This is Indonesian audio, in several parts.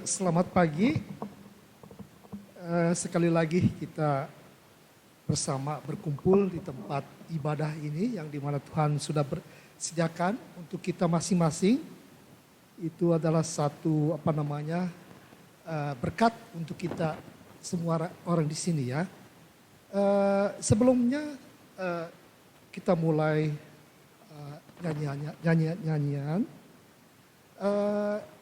Selamat pagi. Sekali lagi kita bersama berkumpul di tempat ibadah ini yang dimana Tuhan sudah sediakan untuk kita masing-masing. Itu adalah satu berkat untuk kita semua orang di sini ya. Sebelumnya kita mulai nyanyian.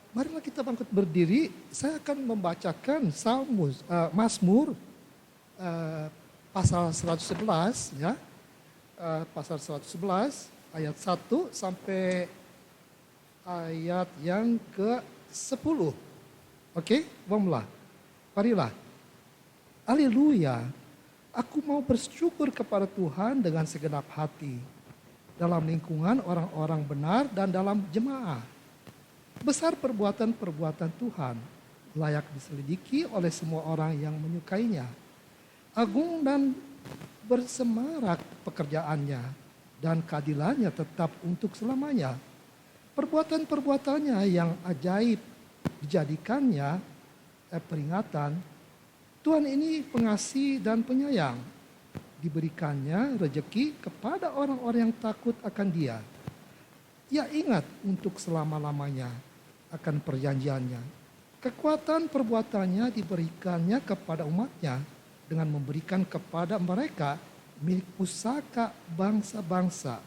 Marilah kita bangkit berdiri. Saya akan membacakan Mazmur pasal 111 ya. Pasal 111 ayat 1 sampai ayat yang ke-10. Oke, vamos lá. Marilah. Haleluya. Aku mau bersyukur kepada Tuhan dengan segenap hati. Dalam lingkungan orang-orang benar dan dalam jemaah. Besar perbuatan-perbuatan Tuhan, layak diselidiki oleh semua orang yang menyukainya. Agung dan bersemarak pekerjaannya, dan keadilannya tetap untuk selamanya. Perbuatan-perbuatannya yang ajaib dijadikannya peringatan. Tuhan ini pengasih dan penyayang. Diberikannya rejeki kepada orang-orang yang takut akan Dia. Ia ingat untuk selama-lamanya akan perjanjiannya. Kekuatan perbuatannya diberikannya kepada umatnya dengan memberikan kepada mereka milik pusaka bangsa-bangsa.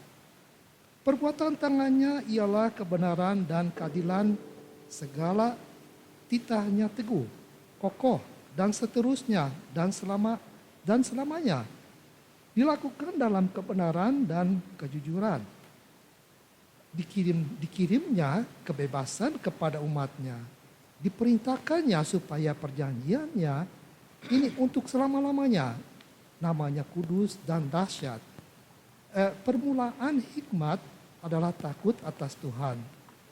Perbuatan tangannya ialah kebenaran dan keadilan, segala titahnya teguh, kokoh dan seterusnya dan selamanya. Dilakukan dalam kebenaran dan kejujuran. Dikirimnya kebebasan kepada umatnya. Diperintahkannya supaya perjanjiannya ini untuk selama-lamanya. Namanya kudus dan dahsyat. Permulaan hikmat adalah takut atas Tuhan.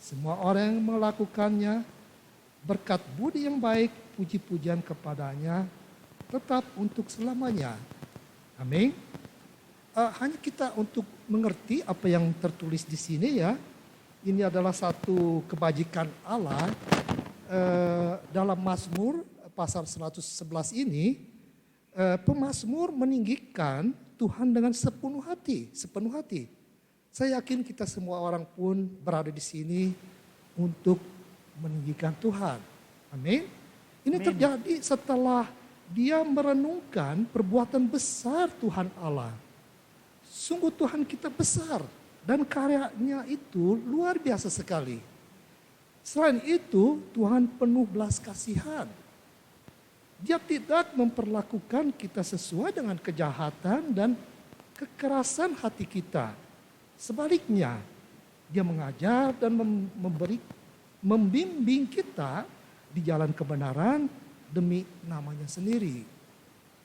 Semua orang yang melakukannya berkat budi yang baik, puji-pujian kepadanya tetap untuk selamanya. Amin. Hanya kita untuk mengerti apa yang tertulis di sini ya. Ini adalah satu kebajikan Allah dalam Mazmur pasal 111 ini. Pemazmur meninggikan Tuhan dengan sepenuh hati. Saya yakin kita semua orang pun berada di sini untuk meninggikan Tuhan. Amin. Ini terjadi setelah dia merenungkan perbuatan besar Tuhan Allah. Sungguh Tuhan kita besar dan karyanya itu luar biasa sekali. Selain itu Tuhan penuh belas kasihan. Dia tidak memperlakukan kita sesuai dengan kejahatan dan kekerasan hati kita. Sebaliknya, Dia mengajar dan membimbing kita di jalan kebenaran demi namanya sendiri.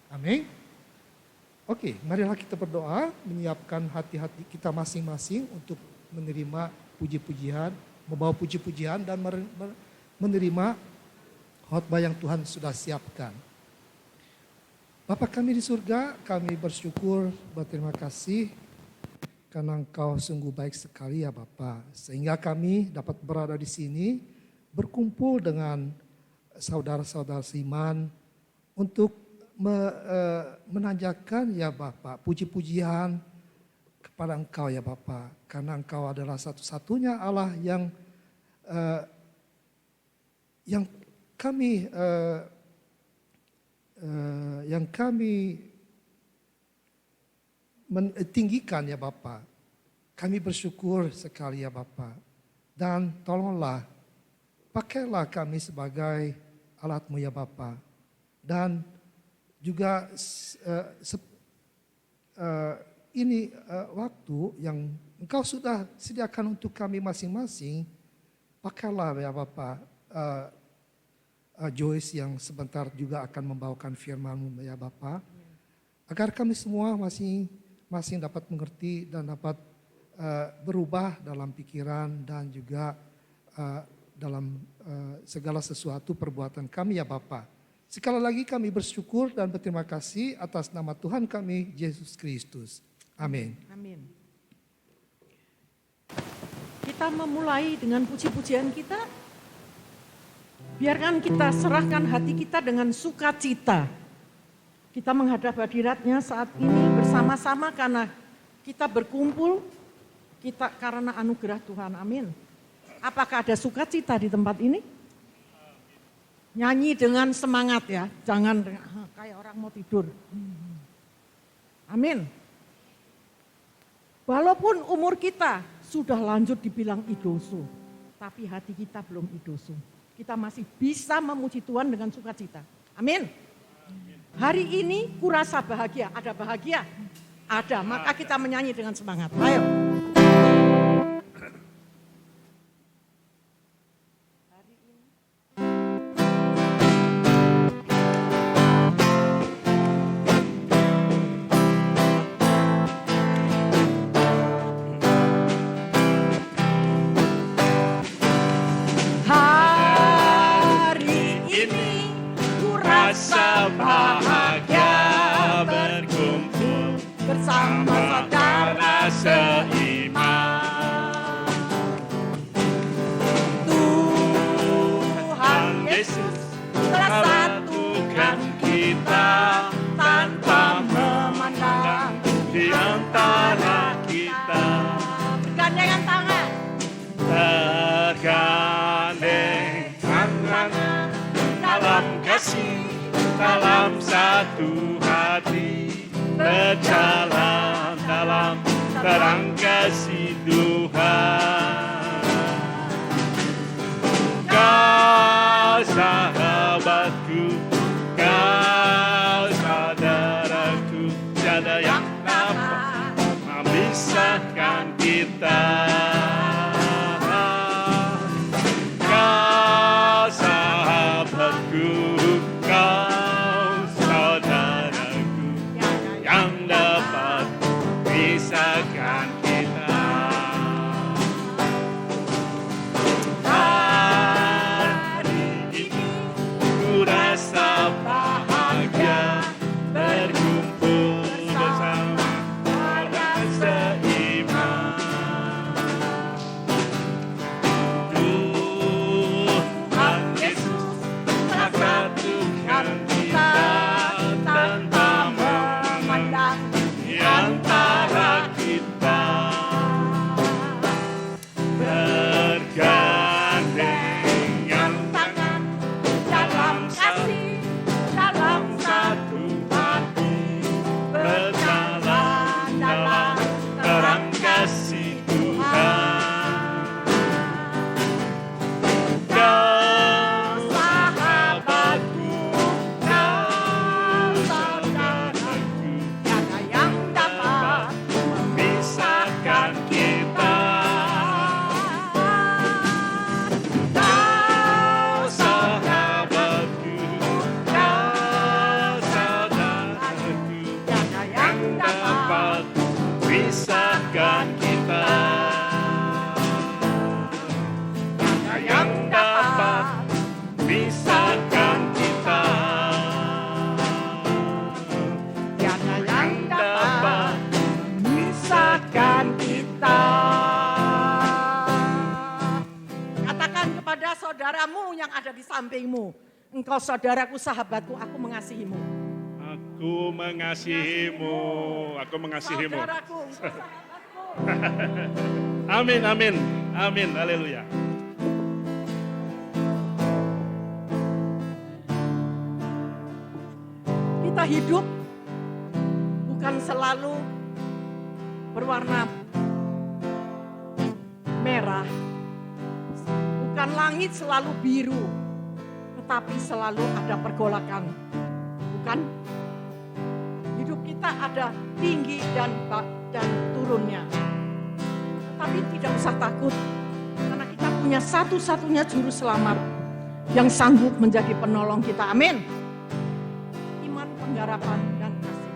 Amin. Oke, marilah kita berdoa, menyiapkan hati-hati kita masing-masing untuk menerima puji-pujian, membawa puji-pujian dan menerima khotbah yang Tuhan sudah siapkan. Bapa kami di surga, kami bersyukur, berterima kasih karena Engkau sungguh baik sekali ya Bapa, sehingga kami dapat berada di sini berkumpul dengan saudara-saudara seiman untuk menanjakan ya Bapa puji-pujian kepada Engkau ya Bapa, karena Engkau adalah satu-satunya Allah yang kami tinggikan ya Bapa. Kami bersyukur sekali ya Bapa, dan tolonglah pakailah kami sebagai alat-Mu ya Bapa, dan juga ini waktu yang Engkau sudah sediakan untuk kami masing-masing. Pakailah ya Bapa Joyce yang sebentar juga akan membawakan firman-Mu ya Bapa, agar kami semua masing-masing dapat mengerti dan dapat berubah dalam pikiran dan juga dalam segala sesuatu perbuatan kami ya Bapa. Sekali lagi kami bersyukur dan berterima kasih atas nama Tuhan kami, Yesus Kristus. Amin. Amin. Kita memulai dengan puji-pujian kita. Biarkan kita serahkan hati kita dengan sukacita. Kita menghadap hadirat-Nya saat ini bersama-sama karena kita berkumpul kita karena anugerah Tuhan. Amin. Apakah ada sukacita di tempat ini? Nyanyi dengan semangat ya, jangan kayak orang mau tidur. Amin. Walaupun umur kita sudah lanjut dibilang idoso, tapi hati kita belum idoso. Kita masih bisa memuji Tuhan dengan sukacita. Amin. Hari ini kurasa bahagia. Ada bahagia? Ada, maka kita menyanyi dengan semangat. Ayo. Dalam satu hati berjalan dalam terang kasih Tuhan. Kau sahabatku, kau saudaraku, tiada yang dapat memisahkan kita. Kau sahabatku, pisahkan kita. Hari ini ku rasa bahagia berkumpul bersama orang seiman. Tuhan Yesus telah satukan kita tanpa memandang antara kita, bergandengan tangan dalam kasih, dalam satu hati, berjalan dalam terang kasih Tuhan. Kau sahabatku, kau saudaraku, tiada yang dapat memisahkan kita. Kau sahabatku, kau saudaraku, tiada yang dapat memisahkan kita. Tiada yang dapat memisahkan kita. Tiada yang dapat memisahkan kita. Katakan kepada saudaramu yang ada di sampingmu, engkau saudaraku, sahabatku, aku mengasihimu. Aku mengasihimu, aku mengasihimu. Saudaraku, engkau sahabatku. Amin, amin, amin, haleluya. Kita hidup bukan selalu berwarna merah, bukan langit selalu biru, tetapi selalu ada pergolakan, bukan? Hidup kita ada tinggi dan turunnya, tetapi tidak usah takut, karena kita punya satu-satunya juru selamat yang sanggup menjadi penolong kita. Amin. Iman, pengharapan, dan kasih.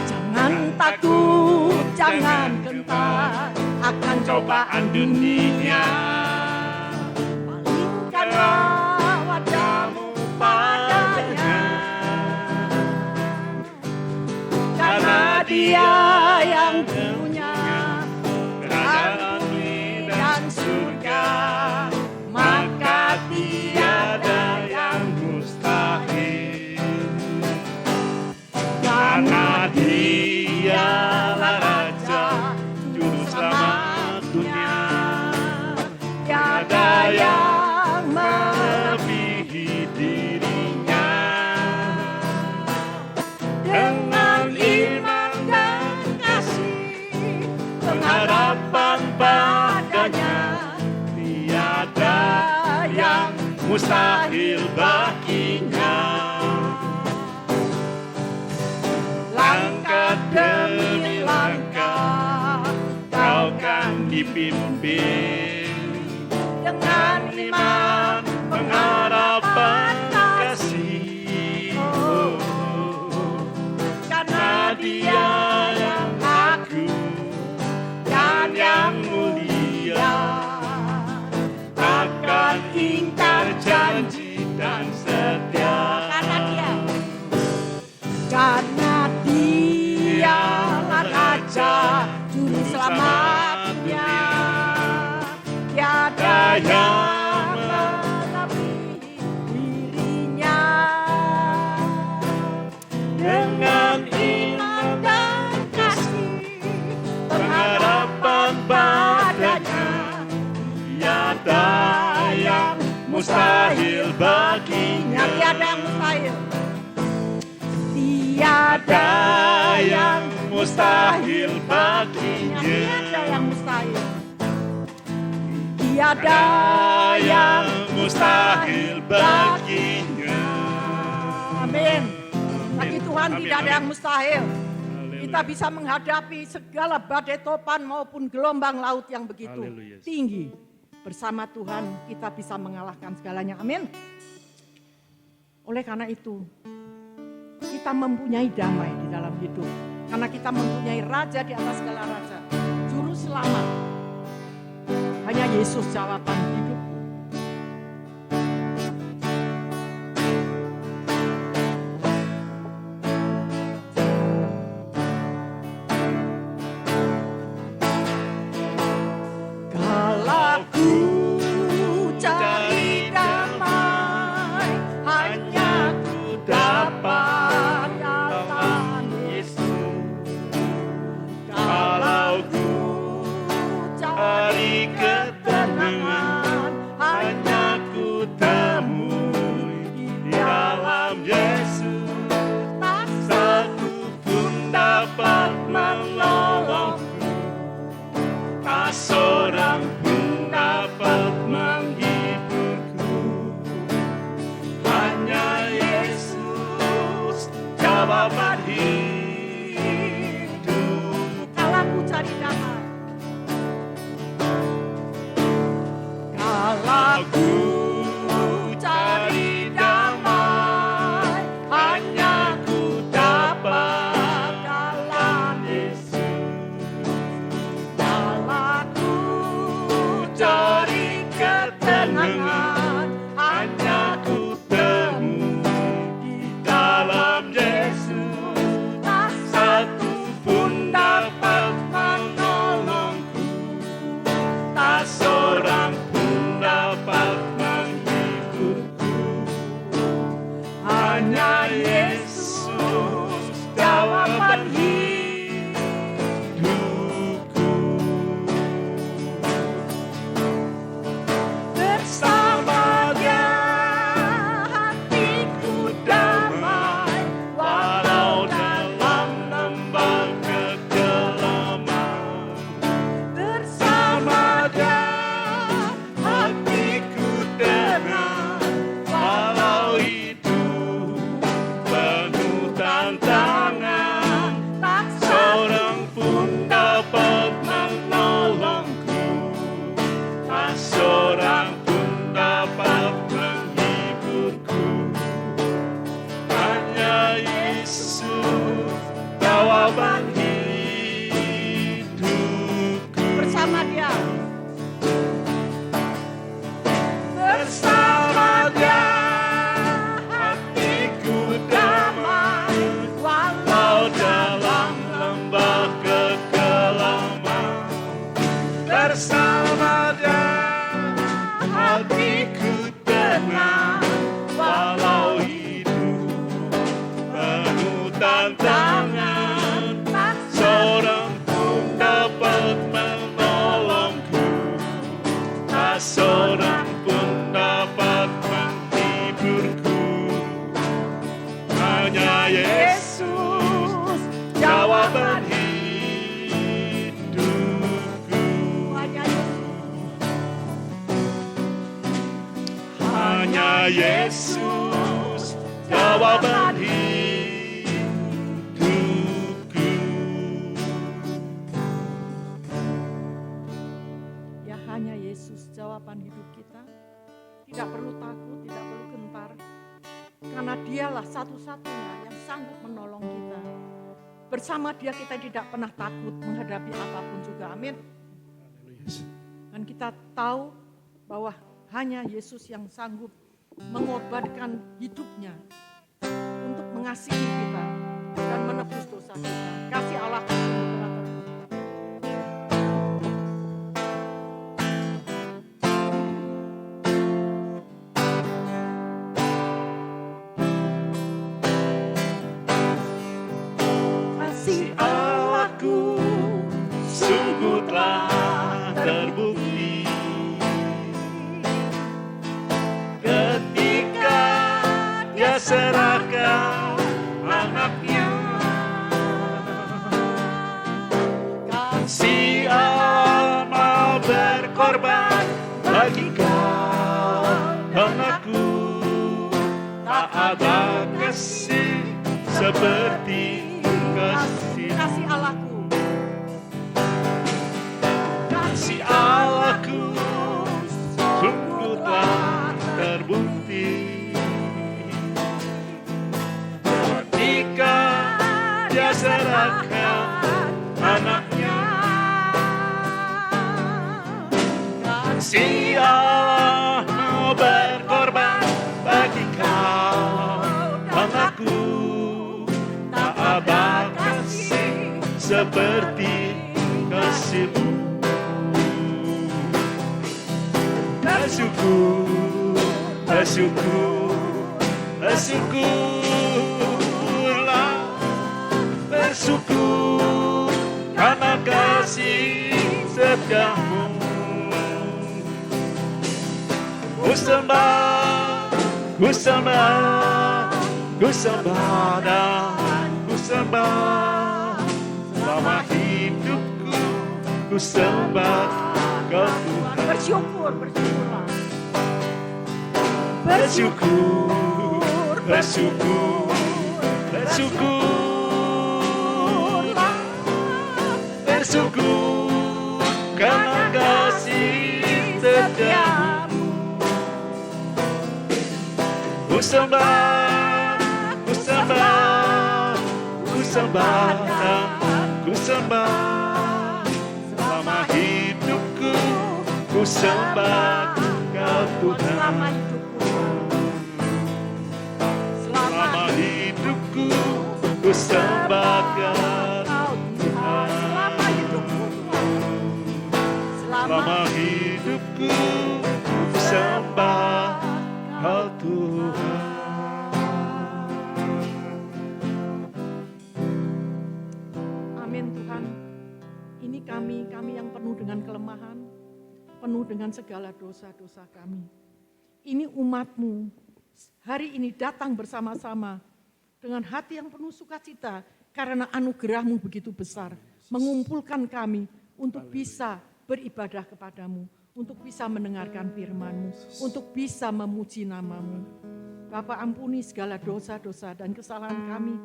Jangan takut, jangan gentar akan cobaan dunia. Palingkanlah mustahil baginya. Langkah demi langkah kau kan dipimpin dengan iman, pengharapan, kasih. Karena Dia yang agung dan yang mulia, akan ingkar janji dan setia. Karena Dialah Raja Juru Selamatnya, tiada yang melebihi dirinya. Dengan iman dan kasih, pengharapan padanya, Tiada yang mustahil baginya. tiada yang mustahil. Tiada yang mustahil baginya. Tiada yang mustahil. Tiada Tiada yang mustahil baginya. Amin. Bagi Tuhan Amin, tidak ada amin. yang mustahil. Haleluya. Kita bisa menghadapi segala badai topan maupun gelombang laut yang begitu Haleluya. tinggi. Bersama Tuhan kita bisa mengalahkan segalanya. Amin. Oleh karena itu, kita mempunyai damai di dalam hidup. Karena kita mempunyai Raja di atas segala raja. Juru selamat. Hanya Yesus jawaban hidup. Kalau ku cari damai, hanya ku dapat datang Yesus. Kalau ku cari ketenangan, hanya ku temui di dalam Yesus. Tak satu pun dapat menolongku, tak seorang pun dapat menghiburku. Hanya Yesus jawaban hidup. Kalau ku cari damai, kalau ku cari damai, hanya ku dapat dalam Yesus. Kalau ku cari ketenangan, hanya ku temui di dalam Yesus. Tak satu pun dapat menolongku, tak seorang pun dapat menghiburku. Hanya Yesus jawaban hidupku. Bersama Dia hatiku damai, walau dalam lembah kegelapan. Bersama Dia hatiku tenang, walau hidup penuh tantangan. Tak seorang pun dapat menolongku, tak seorang pun dapat menghiburku. Hanya Yesus jawaban hidupku. Bersama Dia, bersama Dia hatiku damai, walau dalam lembah kekelaman. Bersama Dia hatiku tenang, walau hidup penuh tantangan. Tak seorang pun dapat menolongku, tak seorang pun dapat menghiburku. Hanya Yesus jawaban hidupku. Hanya hanya Yesus jawaban hidupku. Ya, hanya Yesus jawaban hidup kita. Tidak perlu takut, tidak perlu gentar. Karena dialah satu-satunya yang sanggup menolong kita. Bersama dia kita tidak pernah takut menghadapi apapun juga. Amin. Dan kita tahu bahwa hanya Yesus yang sanggup mengorbankan hidupnya untuk mengasihi kita dan menebus dosa kita. Kasih Allah Kasih Allahku sungguh telah terbukti ketika Dia serahkan anaknya. Kasih Allah mau berkorban bagi kau dan aku. Tak ada kasih seperti kasih Allahku. Kasih Allahku sungguh telah terbukti ketika Dia serahkan anaknya. Kasih Allah mau berkorban bagi kau dan aku. Tak ada kasih seperti kasih-Mu. Bersyukur, bersyukur, bersyukurlah, bersyukur karena kasih setia-Mu. Ku sembah, ku sembah, ku sembah dan ku sembah selama hidupku. Ku sembah Kau Tuhan. Bersyukur, bersyukurlah. Bersyukur, bersyukur, bersyukurlah, bersyukur karena kasih setia-Mu. Ku sembah, ku sembah, ku sembah dan ku sembah selama hidupku. Ku sembah Kau Tuhan. Selama hidupku. Selama hidupku ku sembah Kau Tuhan. Selama hidupku. Selama hidupku ku sembah Kau Tuhan. Amin Tuhan. Ini kami yang penuh dengan kelemahan, penuh dengan segala dosa-dosa kami. Ini umat-Mu hari ini datang bersama-sama dengan hati yang penuh sukacita karena anugerah-Mu begitu besar, mengumpulkan kami untuk bisa beribadah kepadamu, untuk bisa mendengarkan firman-Mu, untuk bisa memuji nama-Mu. Bapa, ampuni segala dosa-dosa dan kesalahan kami,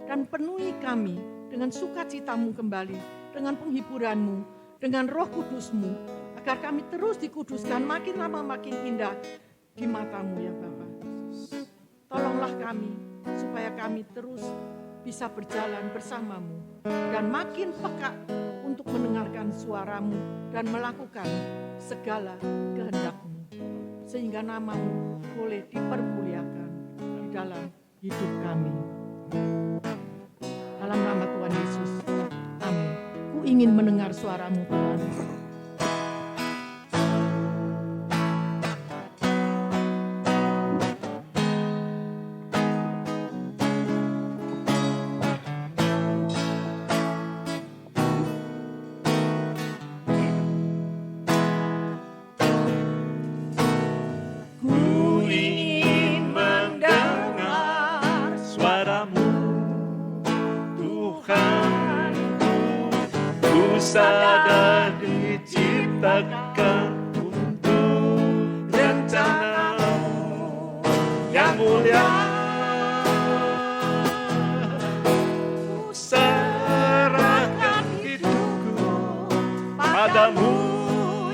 dan penuhi kami dengan sukacita-Mu kembali, dengan penghiburan-Mu, dengan Roh Kudus-Mu, agar kami terus dikuduskan makin lama makin indah di mata-Mu ya Bapa. Tolonglah kami supaya kami terus bisa berjalan bersama-Mu dan makin peka untuk mendengarkan suara-Mu dan melakukan segala kehendak-Mu, sehingga nama-Mu boleh dipermuliakan di dalam hidup kami. Dalam nama Tuhan Yesus, amin. Ku ingin mendengar suara-Mu Tuhan. Sadar diciptakan untuk rencana-Mu. mulia. Ku serahkan hidupku padamu,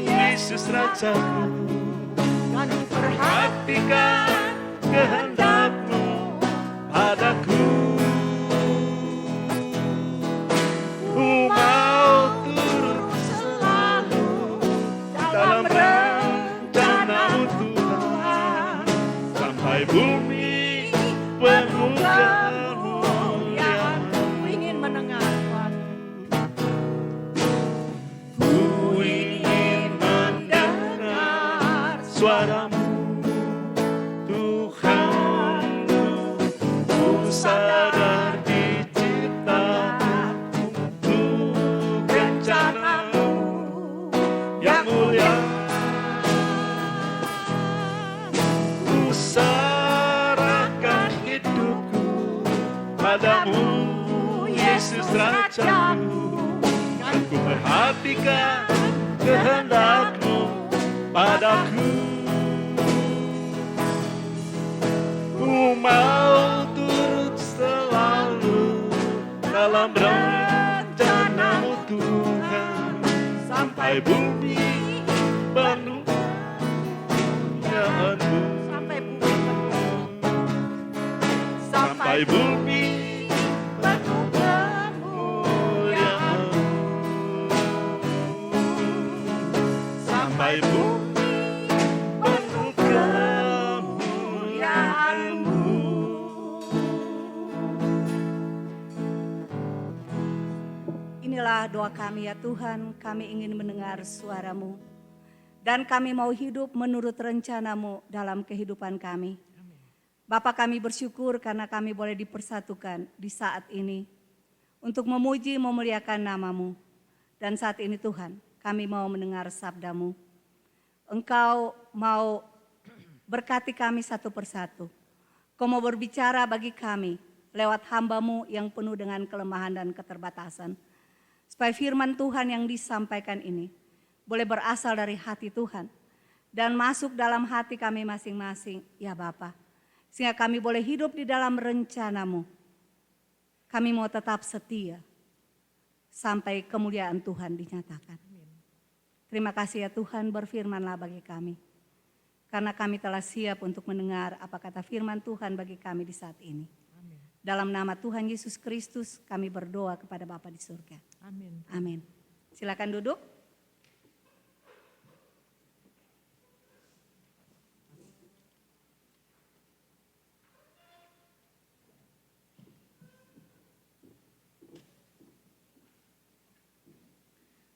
Yesus Rajaku. Dan Perhatikan kehendak-Mu padaku. Ku mau turut selalu dalam rencana-Mu Tuhan, sampai bumi penuh kemuliaan. Ku ingin mendengar Tuhan. Ku ingin mendengar suara-Mu Tuhan. Ku sadar diciptakan untuk rencana-Mu yang mulia. Ku serahkan hidupku padamu, Yesus Rajaku. Dan ku perhatikan kehendak-Mu padaku. Ku mau turut selalu dalam rencana-Mu Tuhan, sampai bumi penuh kemuliaan-Mu. Sampai Sampai bumi bumi penuh kemuliaan. sampai bumi penuh kemuliaan-Mu. Inilah doa kami ya Tuhan, kami ingin mendengar suara-Mu. Dan kami mau hidup menurut rencana-Mu dalam kehidupan kami. Bapa, kami bersyukur karena kami boleh dipersatukan di saat ini untuk memuji memuliakan nama-Mu. Dan saat ini Tuhan, kami mau mendengar sabda-Mu. Engkau mau berkati kami satu persatu. Kau mau berbicara bagi kami lewat hamba-Mu yang penuh dengan kelemahan dan keterbatasan. Supaya firman Tuhan yang disampaikan ini boleh berasal dari hati Tuhan dan masuk dalam hati kami masing-masing, ya Bapa. Sehingga kami boleh hidup di dalam rencana-Mu. Kami mau tetap setia sampai kemuliaan Tuhan dinyatakan. Terima kasih ya Tuhan, berfirmanlah bagi kami. Karena kami telah siap untuk mendengar apa kata firman Tuhan bagi kami di saat ini. Dalam nama Tuhan Yesus Kristus kami berdoa kepada Bapa di surga. Amin. Amin. Silakan duduk.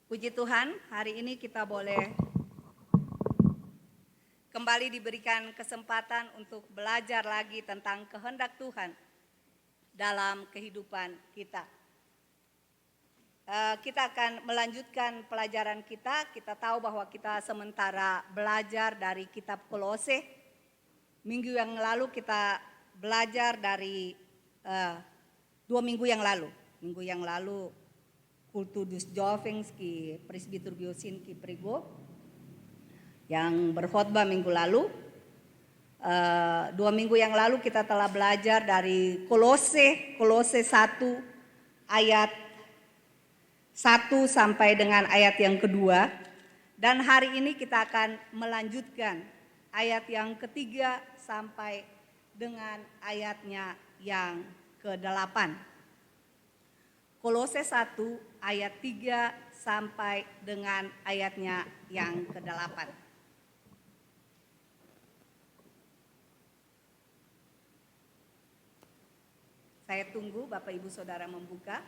Puji Tuhan, hari ini kita boleh kembali diberikan kesempatan untuk belajar lagi tentang kehendak Tuhan dalam kehidupan kita. Kita akan melanjutkan pelajaran kita. Kita tahu bahwa kita sementara belajar dari kitab Kolose. Minggu yang lalu kita belajar dari 2 minggu yang lalu. Minggu yang lalu Kultudus Jovengski, Presbitur Biosinki Prigo yang berkhotbah minggu lalu. 2 minggu yang lalu kita telah belajar dari Kolose 1 ayat 1 sampai dengan ayat yang kedua. Dan hari ini kita akan melanjutkan ayat yang ketiga sampai dengan ayatnya yang ke-8. Kolose 1 ayat 3 sampai dengan ayatnya yang ke-8. Saya tunggu Bapak Ibu Saudara membuka.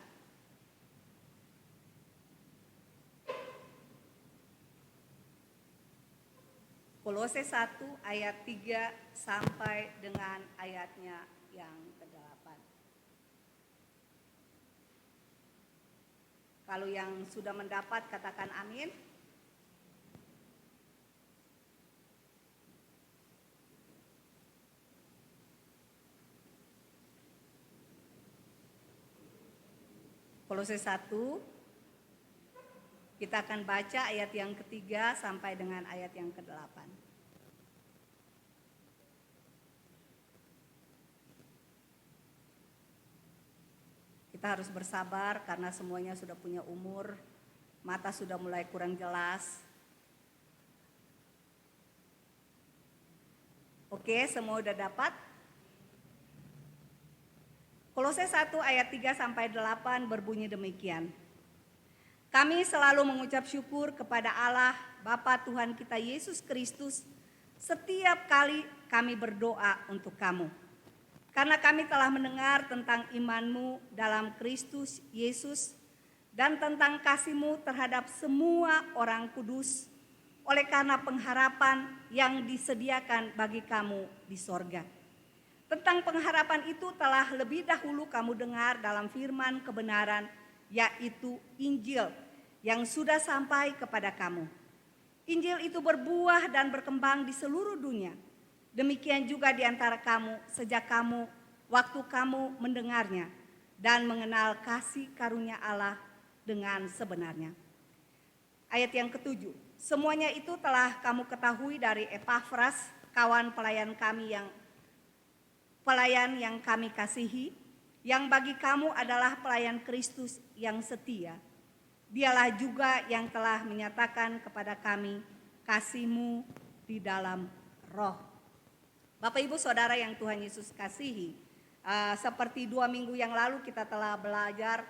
Kolose 1 ayat 3 sampai dengan ayatnya yang ke-8. Kalau yang sudah mendapat katakan amin. Kolose 1, kita akan baca ayat yang ketiga sampai dengan ayat yang ke-8. Kita harus bersabar karena semuanya sudah punya umur, mata sudah mulai kurang jelas. Oke, semua udah dapat? Kolose 1 ayat 3 sampai 8 berbunyi demikian. Kami selalu mengucap syukur kepada Allah Bapa Tuhan kita Yesus Kristus setiap kali kami berdoa untuk kamu. Karena kami telah mendengar tentang imanmu dalam Kristus Yesus dan tentang kasihmu terhadap semua orang kudus oleh karena pengharapan yang disediakan bagi kamu di sorga. Tentang pengharapan itu telah lebih dahulu kamu dengar dalam firman kebenaran, yaitu Injil yang sudah sampai kepada kamu. Injil itu berbuah dan berkembang di seluruh dunia. Demikian juga di antara kamu sejak waktu kamu mendengarnya dan mengenal kasih karunia Allah dengan sebenarnya. Ayat yang ke-7, semuanya itu telah kamu ketahui dari Epafras, kawan pelayan yang kami kasihi, yang bagi kamu adalah pelayan Kristus yang setia. Dialah juga yang telah menyatakan kepada kami kasih-Mu di dalam roh. Bapak Ibu Saudara yang Tuhan Yesus kasihi, seperti 2 minggu yang lalu kita telah belajar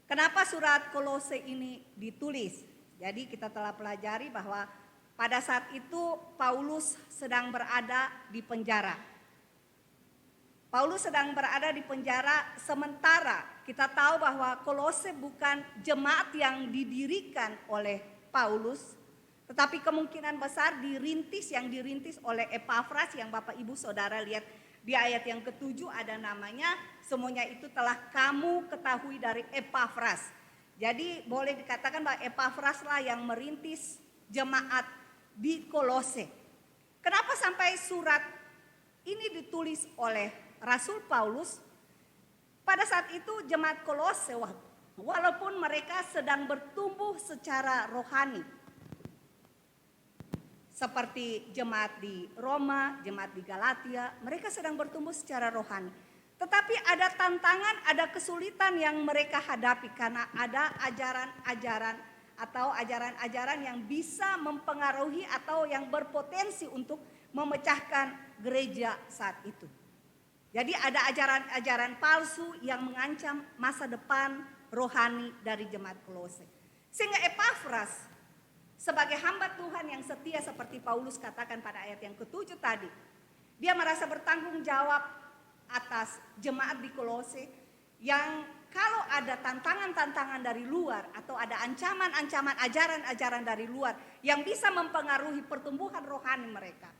kenapa surat Kolose ini ditulis. Jadi kita telah pelajari bahwa pada saat itu Paulus sedang berada di penjara. Paulus sedang berada di penjara sementara kita tahu bahwa Kolose bukan jemaat yang didirikan oleh Paulus, tetapi kemungkinan besar dirintis oleh Epafras yang Bapak Ibu Saudara lihat di ayat yang ke-7 ada namanya, semuanya itu telah kamu ketahui dari Epafras. Jadi boleh dikatakan bahwa Epafras lah yang merintis jemaat di Kolose. Kenapa sampai surat ini ditulis oleh Rasul Paulus? Pada saat itu jemaat Kolose walaupun mereka sedang bertumbuh secara rohani, seperti jemaat di Roma, jemaat di Galatia, mereka sedang bertumbuh secara rohani. Tetapi ada tantangan, ada kesulitan yang mereka hadapi karena ada ajaran-ajaran yang bisa mempengaruhi atau yang berpotensi untuk memecahkan gereja saat itu. Jadi ada ajaran-ajaran palsu yang mengancam masa depan rohani dari jemaat Kolose. Sehingga Epafras sebagai hamba Tuhan yang setia seperti Paulus katakan pada ayat yang ke-7 tadi, dia merasa bertanggung jawab atas jemaat di Kolose yang kalau ada tantangan-tantangan dari luar atau ada ancaman-ancaman ajaran-ajaran dari luar yang bisa mempengaruhi pertumbuhan rohani mereka,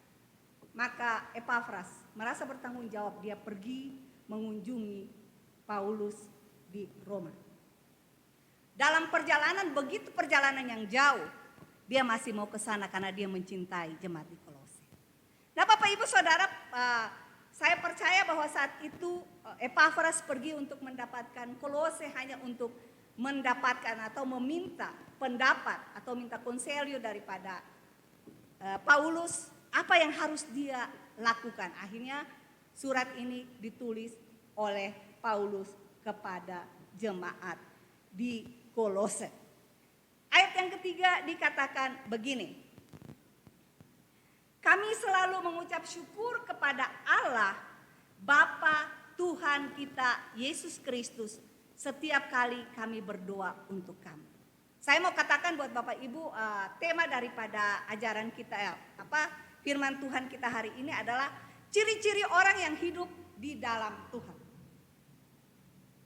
maka Epafras merasa bertanggung jawab, dia pergi mengunjungi Paulus di Roma. Dalam perjalanan yang jauh, dia masih mau ke sana karena dia mencintai jemaat di Kolose. Nah Bapak Ibu Saudara, saya percaya bahwa saat itu Epafras pergi untuk mendapatkan Kolose hanya untuk mendapatkan atau meminta pendapat atau minta konselio daripada Paulus apa yang harus dia lakukan. Akhirnya surat ini ditulis oleh Paulus kepada jemaat di Kolose. Ayat yang ketiga dikatakan begini. Kami selalu mengucap syukur kepada Allah Bapa Tuhan kita Yesus Kristus setiap kali kami berdoa untuk kamu. Saya mau katakan buat Bapak Ibu, tema daripada ajaran kita firman Tuhan kita hari ini adalah ciri-ciri orang yang hidup di dalam Tuhan.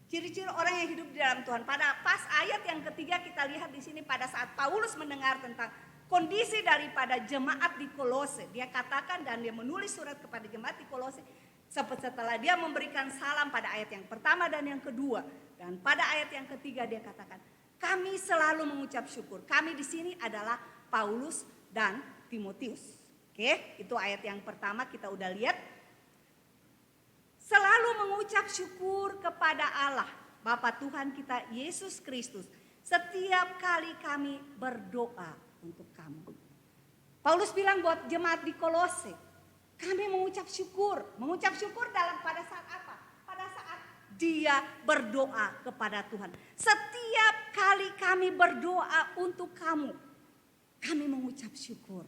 Ciri-ciri orang yang hidup di dalam Tuhan. Pada pas ayat yang ketiga kita lihat di sini pada saat Paulus mendengar tentang kondisi daripada jemaat di Kolose, dia katakan dan dia menulis surat kepada jemaat di Kolose setelah dia memberikan salam pada ayat yang pertama dan yang kedua, dan pada ayat yang ketiga dia katakan, kami selalu mengucap syukur. Kami di sini adalah Paulus dan Timotius. Oke, itu ayat yang pertama kita udah lihat. Selalu mengucap syukur kepada Allah Bapa Tuhan kita Yesus Kristus setiap kali kami berdoa untuk kamu. Paulus bilang buat jemaat di Kolose, kami mengucap syukur. Mengucap syukur pada saat apa? Pada saat dia berdoa kepada Tuhan. Setiap kali kami berdoa untuk kamu, kami mengucap syukur.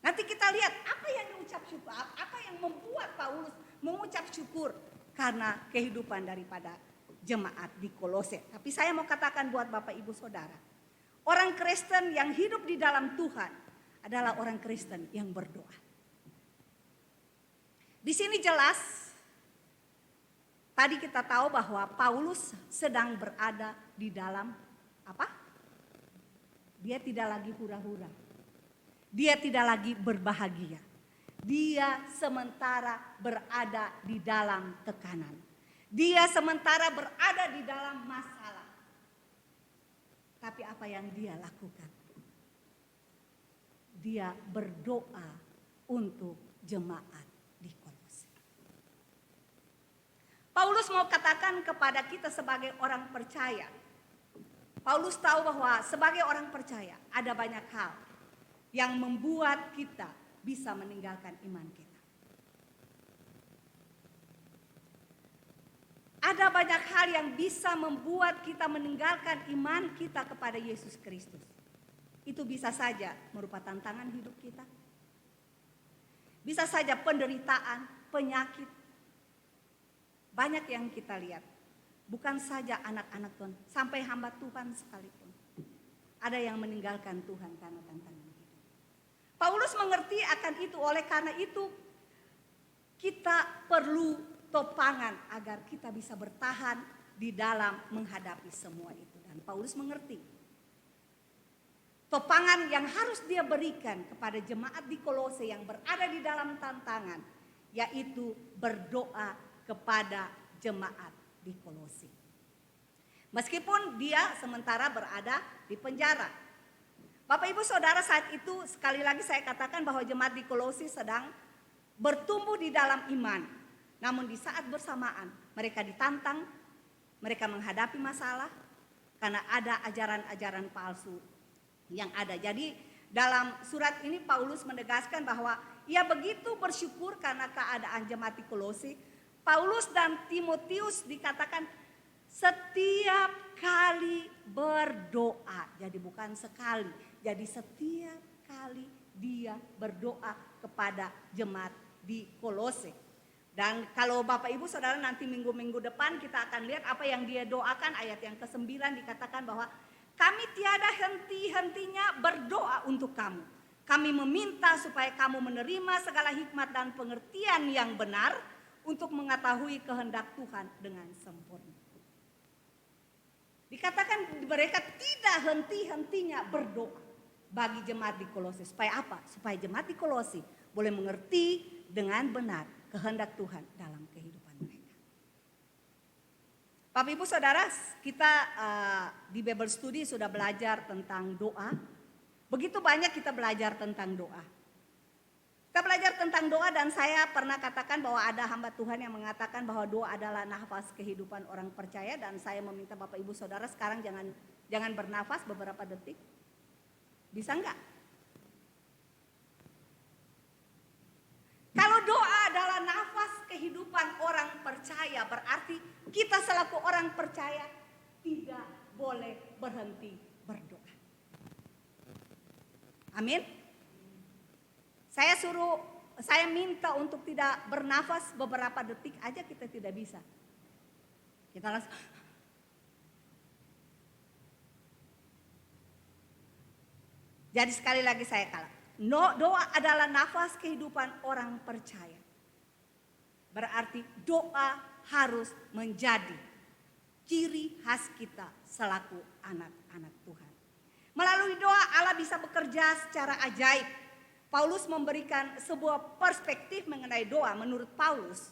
Nanti kita lihat apa yang diucap syukur, apa yang membuat Paulus mengucap syukur karena kehidupan daripada jemaat di Kolose. Tapi saya mau katakan buat Bapak Ibu Saudara, orang Kristen yang hidup di dalam Tuhan adalah orang Kristen yang berdoa. Di sini jelas, tadi kita tahu bahwa Paulus sedang berada di dalam apa? Dia tidak lagi hura-hura. Dia tidak lagi berbahagia. Dia sementara berada di dalam tekanan. Dia sementara berada di dalam masalah. Tapi apa yang dia lakukan? Dia berdoa untuk jemaat di Kolose. Paulus mau katakan kepada kita sebagai orang percaya. Paulus tahu bahwa sebagai orang percaya ada banyak hal yang membuat kita bisa meninggalkan iman kita. Ada banyak hal yang bisa membuat kita meninggalkan iman kita kepada Yesus Kristus. Itu bisa saja merupakan tantangan hidup kita. Bisa saja penderitaan, penyakit. Banyak yang kita lihat. Bukan saja anak-anak Tuhan, sampai hamba Tuhan sekalipun. Ada yang meninggalkan Tuhan karena tantangan hidup. Paulus mengerti akan itu, oleh karena itu kita perlu topangan agar kita bisa bertahan di dalam menghadapi semua itu. Dan Paulus mengerti topangan yang harus dia berikan kepada jemaat di Kolose yang berada di dalam tantangan, yaitu berdoa kepada jemaat di Kolose. Meskipun dia sementara berada di penjara. Bapak Ibu Saudara, saat itu sekali lagi saya katakan bahwa jemaat di Kolose sedang bertumbuh di dalam iman. Namun di saat bersamaan mereka ditantang, mereka menghadapi masalah karena ada ajaran-ajaran palsu yang ada. Jadi dalam surat ini Paulus menegaskan bahwa ia begitu bersyukur karena keadaan jemaat di Kolose. Paulus dan Timotius dikatakan setiap kali berdoa. Jadi bukan sekali, jadi setiap kali dia berdoa kepada jemaat di Kolose. Dan kalau Bapak Ibu Saudara nanti minggu-minggu depan kita akan lihat apa yang dia doakan. Ayat yang ke-9 dikatakan bahwa kami tiada henti-hentinya berdoa untuk kamu. Kami meminta supaya kamu menerima segala hikmat dan pengertian yang benar untuk mengetahui kehendak Tuhan dengan sempurna. Dikatakan mereka tidak henti-hentinya berdoa bagi jemaat di Kolose. Supaya apa? Supaya jemaat di Kolose boleh mengerti dengan benar kehendak Tuhan dalam kehidupan mereka. Bapak Ibu Saudara, kita di Bible Study sudah belajar tentang doa. Begitu banyak kita belajar tentang doa. Kita belajar tentang doa dan saya pernah katakan bahwa ada hamba Tuhan yang mengatakan bahwa doa adalah nafas kehidupan orang percaya. Dan saya meminta Bapak Ibu Saudara sekarang jangan bernafas beberapa detik. Bisa enggak? Kalau doa adalah nafas kehidupan orang percaya, berarti kita selaku orang percaya tidak boleh berhenti berdoa. Amin. Saya minta untuk tidak bernafas beberapa detik aja kita tidak bisa. Kita langsung. Jadi sekali lagi saya katakan, doa adalah nafas kehidupan orang percaya. Berarti doa harus menjadi ciri khas kita selaku anak-anak Tuhan. Melalui doa Allah bisa bekerja secara ajaib. Paulus memberikan sebuah perspektif mengenai doa menurut Paulus.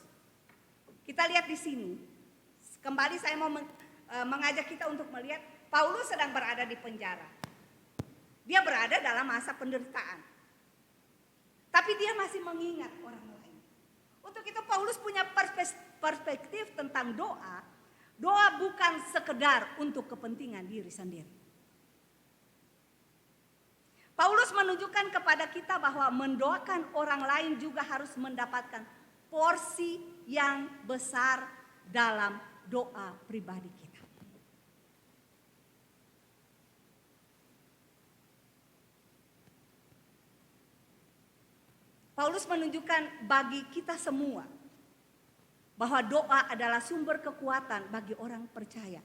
Kita lihat di sini. Kembali saya mau mengajak kita untuk melihat Paulus sedang berada di penjara. Dia berada dalam masa penderitaan. Tapi dia masih mengingat orang lain. Untuk itu Paulus punya perspektif tentang doa. Doa bukan sekedar untuk kepentingan diri sendiri. Paulus menunjukkan kepada kita bahwa mendoakan orang lain juga harus mendapatkan porsi yang besar dalam doa pribadi kita. Paulus menunjukkan bagi kita semua bahwa doa adalah sumber kekuatan bagi orang percaya,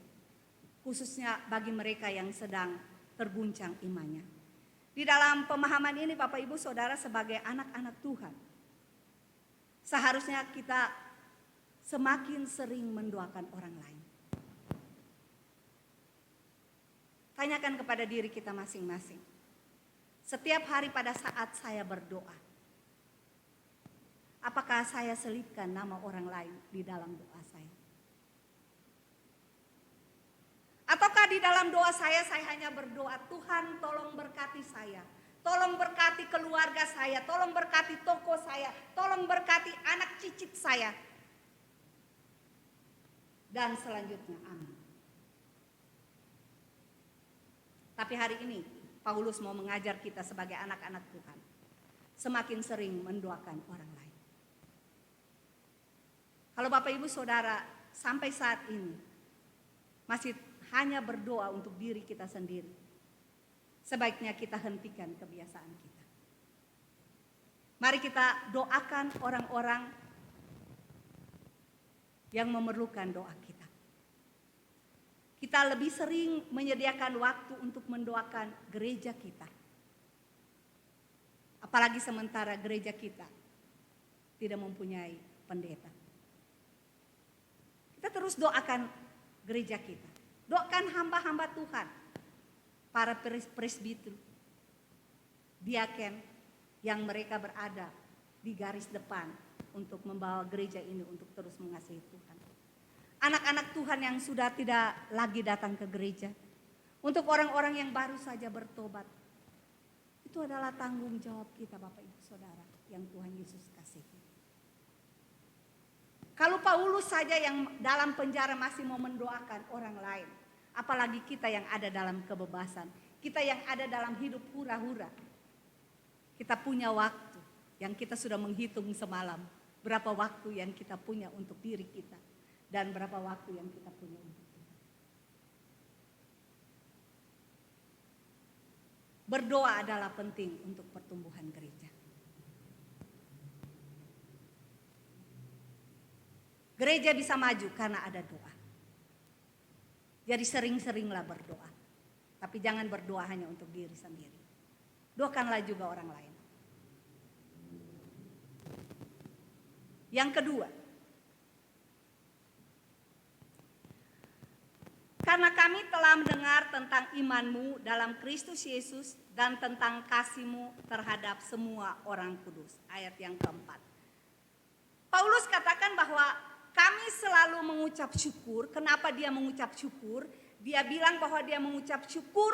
khususnya bagi mereka yang sedang terguncang imannya. Di dalam pemahaman ini Bapak Ibu Saudara sebagai anak-anak Tuhan, seharusnya kita semakin sering mendoakan orang lain. Tanyakan kepada diri kita masing-masing. Setiap hari pada saat saya berdoa, apakah saya selipkan nama orang lain di dalam doa saya? Ataukah di dalam doa saya hanya berdoa, Tuhan tolong berkati saya, tolong berkati keluarga saya, tolong berkati toko saya, tolong berkati anak cicit saya. Dan selanjutnya, amin. Tapi hari ini Paulus mau mengajar kita sebagai anak-anak Tuhan, semakin sering mendoakan orang lain. Kalau Bapak Ibu Saudara sampai saat ini masih hanya berdoa untuk diri kita sendiri, sebaiknya kita hentikan kebiasaan kita. Mari kita doakan orang-orang yang memerlukan doa kita. Kita lebih sering menyediakan waktu untuk mendoakan gereja kita. Apalagi sementara gereja kita tidak mempunyai pendeta. Kita terus doakan gereja kita. Doakan hamba-hamba Tuhan, para presbiter, diaken yang mereka berada di garis depan untuk membawa gereja ini untuk terus mengasihi Tuhan. Anak-anak Tuhan yang sudah tidak lagi datang ke gereja, untuk orang-orang yang baru saja bertobat. Itu adalah tanggung jawab kita Bapak Ibu Saudara yang Tuhan Yesus kasihi. Kalau Paulus saja yang dalam penjara masih mau mendoakan orang lain, apalagi kita yang ada dalam kebebasan, kita yang ada dalam hidup hura-hura. Kita punya waktu yang kita sudah menghitung semalam, berapa waktu yang kita punya untuk diri kita dan berapa waktu yang kita punya untuk Tuhan. Berdoa adalah penting untuk pertumbuhan gereja. Gereja bisa maju karena ada doa. Jadi sering-seringlah berdoa. Tapi jangan berdoa hanya untuk diri sendiri. Doakanlah juga orang lain. Yang kedua, karena kami telah mendengar tentang imanmu dalam Kristus Yesus dan tentang kasihmu terhadap semua orang kudus. Ayat yang keempat. Paulus katakan bahwa kami selalu mengucap syukur. Kenapa dia mengucap syukur? Dia bilang bahwa dia mengucap syukur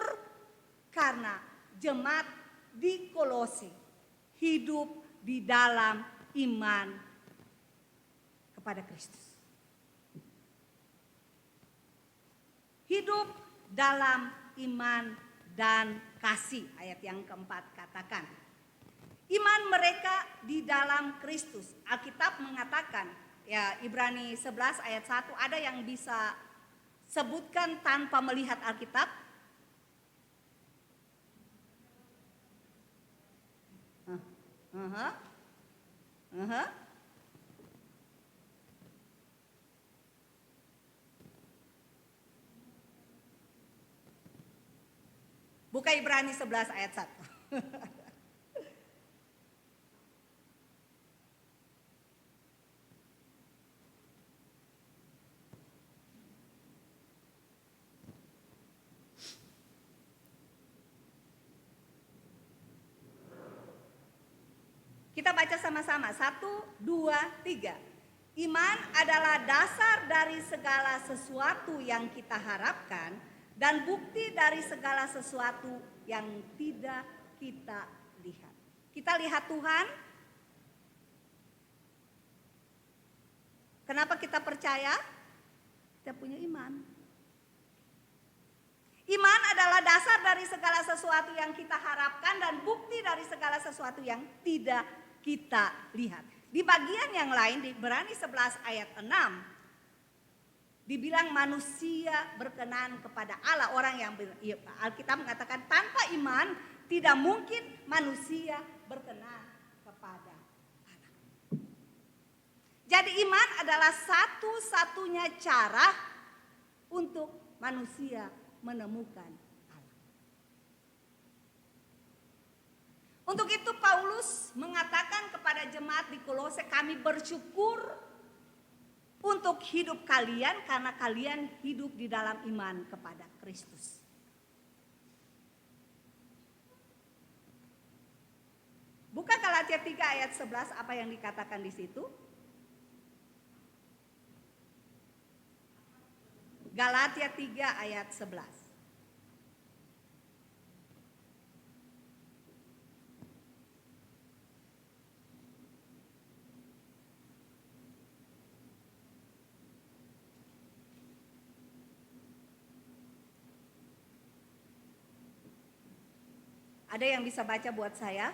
karena jemaat di Kolose hidup di dalam iman kepada Kristus. Hidup dalam iman dan kasih. Ayat yang keempat katakan. Iman mereka di dalam Kristus. Alkitab mengatakan, ya Ibrani 11 ayat 1, ada yang bisa sebutkan tanpa melihat Alkitab? Buka Ibrani 11 ayat 1. Kita baca sama-sama, 1, 2, 3. Iman adalah dasar dari segala sesuatu yang kita harapkan dan bukti dari segala sesuatu yang tidak kita lihat. Kita lihat Tuhan. Kenapa kita percaya? Kita punya iman. Iman adalah dasar dari segala sesuatu yang kita harapkan dan bukti dari segala sesuatu yang tidak kita lihat. Di bagian yang lain di Ibrani 11 ayat 6 Dibilang manusia berkenan kepada Allah. Orang yang Alkitab mengatakan tanpa iman tidak mungkin manusia berkenan kepada Allah. Jadi iman adalah satu-satunya cara untuk manusia menemukan Allah. Untuk itu Paulus mengatakan kepada jemaat di Kolose, kami bersyukur untuk hidup kalian karena kalian hidup di dalam iman kepada Kristus. Buka Galatia 3 ayat 11 apa yang dikatakan di situ? Galatia 3 ayat 11. Ada yang bisa baca buat saya?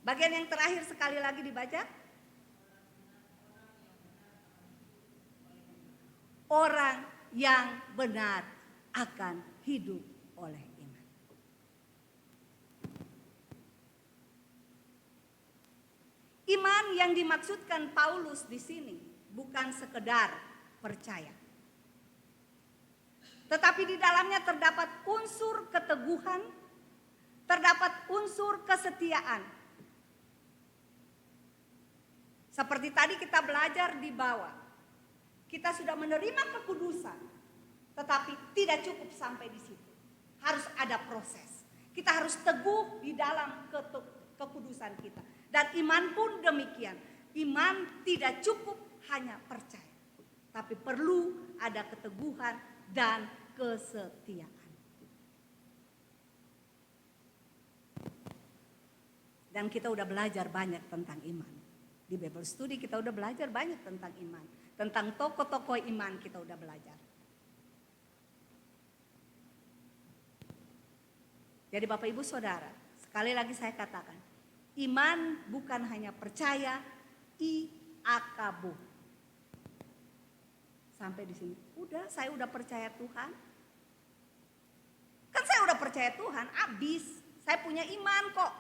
Bagian yang terakhir sekali lagi dibaca. Orang yang benar akan hidup oleh iman. Iman yang dimaksudkan Paulus di sini bukan sekedar percaya. Tetapi di dalamnya terdapat unsur keteguhan, terdapat unsur kesetiaan. Seperti tadi kita belajar di bawah, kita sudah menerima kekudusan, tetapi tidak cukup sampai di situ. Harus ada proses. Kita harus teguh di dalam kekudusan kita. Dan iman pun demikian. Iman tidak cukup hanya percaya, tapi perlu ada keteguhan dan kesetiaan. Dan kita udah belajar banyak tentang iman. Di Bible Study kita udah belajar banyak tentang iman. Tentang tokoh-tokoh iman kita udah belajar. Jadi Bapak Ibu Saudara, sekali lagi saya katakan, iman bukan hanya percaya, i-akabu. Sampai di sini, saya udah percaya Tuhan. Kan saya udah percaya Tuhan, habis. Saya punya iman kok.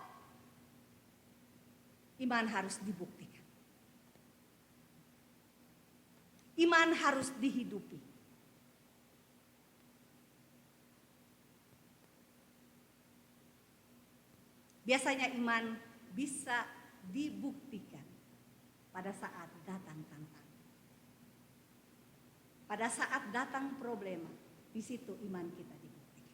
Iman harus dibuktikan. Iman harus dihidupi. Biasanya iman bisa dibuktikan pada saat datang tantangan. Pada saat datang problema, di situ iman kita dibuktikan.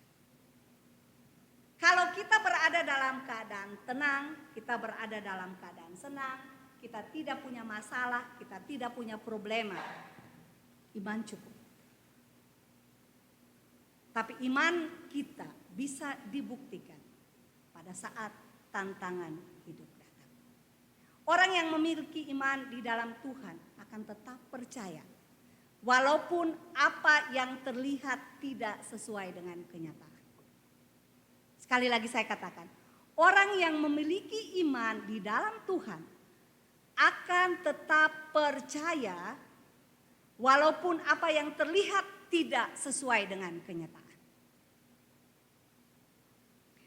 Kalau kita berada dalam keadaan tenang, kita berada dalam keadaan senang, kita tidak punya masalah, kita tidak punya problema, iman cukup. Tapi iman kita bisa dibuktikan pada saat tantangan hidup datang. Orang yang memiliki iman di dalam Tuhan akan tetap percaya, walaupun apa yang terlihat tidak sesuai dengan kenyataan. Sekali lagi saya katakan, orang yang memiliki iman di dalam Tuhan akan tetap percaya walaupun apa yang terlihat tidak sesuai dengan kenyataan.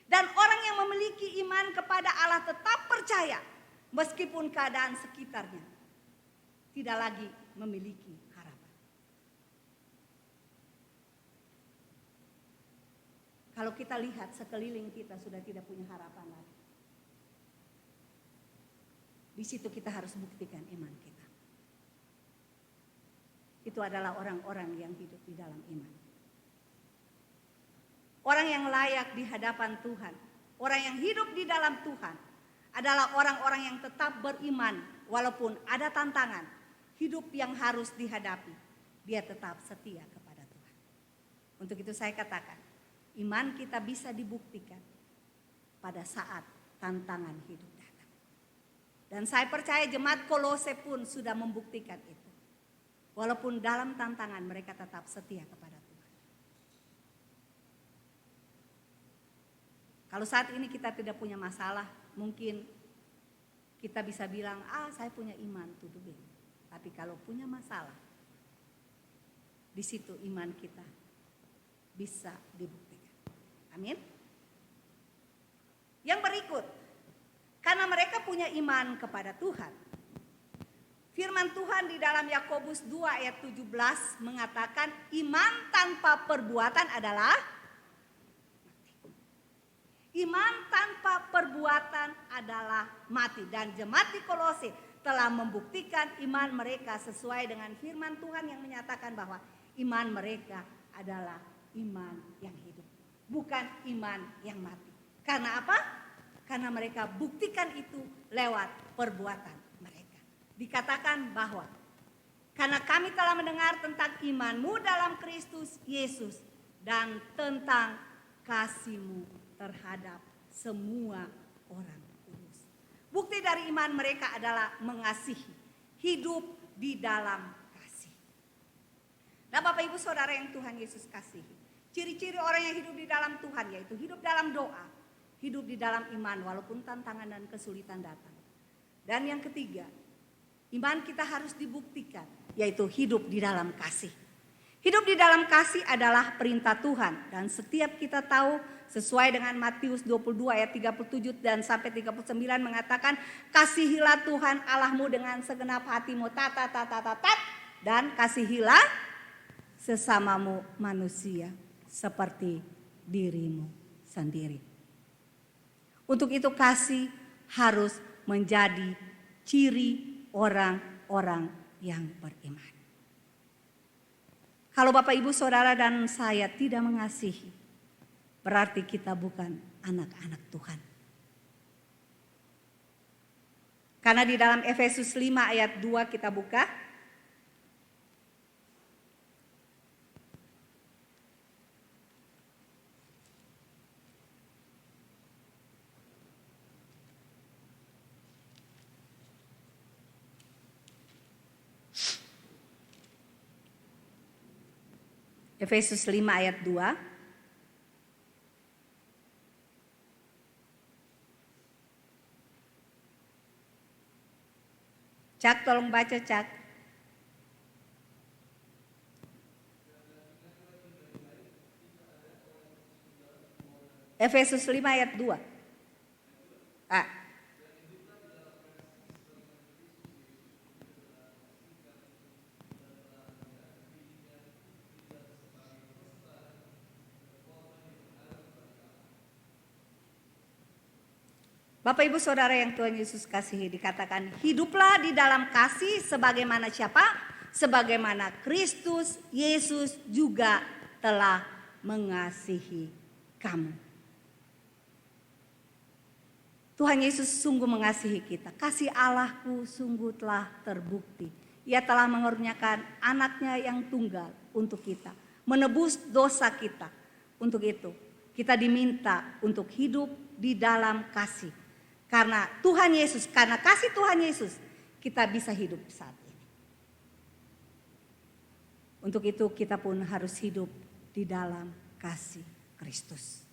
Dan orang yang memiliki iman kepada Allah tetap percaya meskipun keadaan sekitarnya tidak lagi memiliki harapan. Kalau kita lihat sekeliling kita sudah tidak punya harapan lagi. Di situ kita harus buktikan iman kita. Itu adalah orang-orang yang hidup di dalam iman. Orang yang layak di hadapan Tuhan, orang yang hidup di dalam Tuhan adalah orang-orang yang tetap beriman walaupun ada tantangan, hidup yang harus dihadapi, dia tetap setia kepada Tuhan. Untuk itu saya katakan, iman kita bisa dibuktikan pada saat tantangan hidup datang. Dan saya percaya jemaat Kolose pun sudah membuktikan itu. Walaupun dalam tantangan mereka tetap setia kepada Tuhan. Kalau saat ini kita tidak punya masalah, mungkin kita bisa bilang, saya punya iman, tuh be. Tapi kalau punya masalah, di situ iman kita bisa dibuktikan. Amin. Yang berikut, karena mereka punya iman kepada Tuhan. Firman Tuhan di dalam Yakobus 2 ayat 17 mengatakan iman tanpa perbuatan adalah mati. Iman tanpa perbuatan adalah mati. Dan jemaat di Kolose telah membuktikan iman mereka sesuai dengan firman Tuhan yang menyatakan bahwa iman mereka adalah iman yang hidup. Bukan iman yang mati. Karena apa? Karena mereka buktikan itu lewat perbuatan. Dikatakan bahwa karena kami telah mendengar tentang imanmu dalam Kristus Yesus dan tentang kasihmu terhadap semua orang kudus. Bukti dari iman mereka adalah mengasihi, hidup di dalam kasih. Nah Bapak Ibu Saudara yang Tuhan Yesus kasihi, ciri-ciri orang yang hidup di dalam Tuhan yaitu hidup dalam doa, hidup di dalam iman walaupun tantangan dan kesulitan datang. Dan yang ketiga, iman kita harus dibuktikan, yaitu hidup di dalam kasih. Hidup di dalam kasih adalah perintah Tuhan. Dan setiap kita tahu sesuai dengan Matius 22 ayat 37 dan sampai 39 mengatakan, kasihilah Tuhan Allahmu dengan segenap hatimu, dan kasihilah sesamamu manusia seperti dirimu sendiri. Untuk itu kasih harus menjadi ciri orang-orang yang beriman. Kalau Bapak Ibu Saudara dan saya tidak mengasihi, berarti kita bukan anak-anak Tuhan. Karena di dalam Efesus 5 ayat 2 kita buka. Efesus 5 ayat 2. Cak, tolong baca Cak. Efesus 5 ayat 2. Bapak Ibu Saudara yang Tuhan Yesus kasihi, dikatakan hiduplah di dalam kasih sebagaimana siapa? Sebagaimana Kristus Yesus juga telah mengasihi kamu. Tuhan Yesus sungguh mengasihi kita. Kasih Allahku sungguh telah terbukti. Ia telah mengaruniakan anaknya yang tunggal untuk kita. Menebus dosa kita. Untuk itu kita diminta untuk hidup di dalam kasih. Karena Tuhan Yesus, karena kasih Tuhan Yesus, kita bisa hidup saat ini. Untuk itu kita pun harus hidup di dalam kasih Kristus.